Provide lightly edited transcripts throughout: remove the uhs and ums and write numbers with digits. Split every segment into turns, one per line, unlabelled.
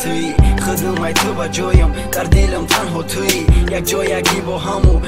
تویی خدمت تو با جایم در دلم تنها تویی یک جایگی با همو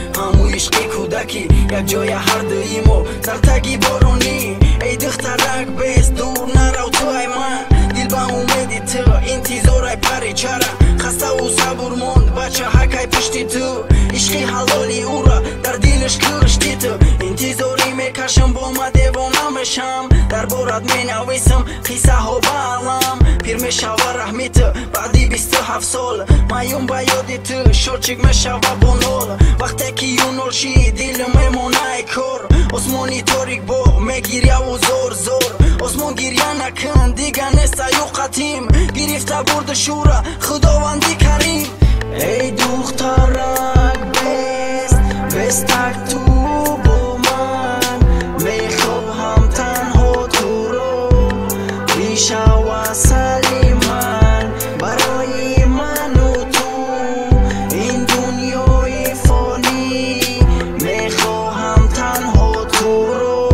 عشق کودکی یک جای هر دویمو در تگی بارونی ای دخترک بیست دور نرو تو ای من دل با اومدی تو انتظار پری چرا خسته و صبور موند بچه حکای پشتی تو عشقی حلالی او را در دلش کشتی تو انتظاری میکشم با ما دیوانه میشم در بارت مینویسم قصه ها بالم پیر میشوه رحمی تو بعدی 27 سال مایون با یادی تو شرچک میشوه با نول وقتی که یونول شی دل میمونه ای کار آسمانی تاریک با میگیری و زور زور آسمان گریه نکن دیگه نیست یو قدیم گرفته برد شورا خداوندی کریم ای دخترک بستک تو با من میخواهم تنها تو رو بیشو سلی من برای من و تو این دنیای فانی میخواهم تنها تو رو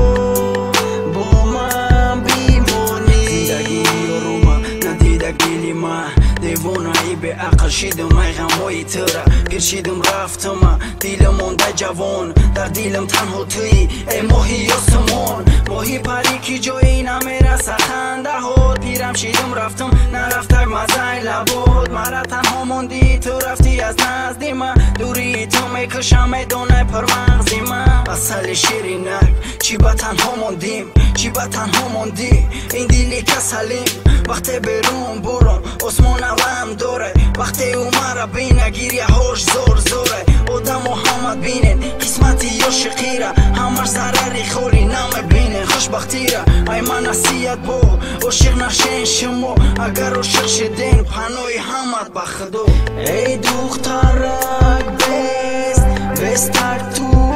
با من بیمانی زندگی رو من ندیدک دلی من دیوانایی به عقل شیدم ای غمای تو را پیرشیدم رفتم دیلم مونده جوان در دیلم تنها توی ای ماهی آسمان ماهی پری که جایی نمیرسه خنده هات پیرم شیدم رفتم نرفتک مزه لباد مرا تنها موندی تو رفتی از نزدی من دوری تو میکشم میدونه پر مغزی من اصل شیرینک چی با تنها موندیم چی با تنها موندی این دیلی که سلیم وقتی برون برون آسمان علم داره وقتی اومره بینه گیریه هاش زور زوره آدم محمد بینن قسمتی یا شقیره همش ضرری خوری نمیبینن خوشبختی را ای من نصیحت با عاشق نشین شما اگر عاشق شدین پناهی همت به خدا ای دخترک بستک تو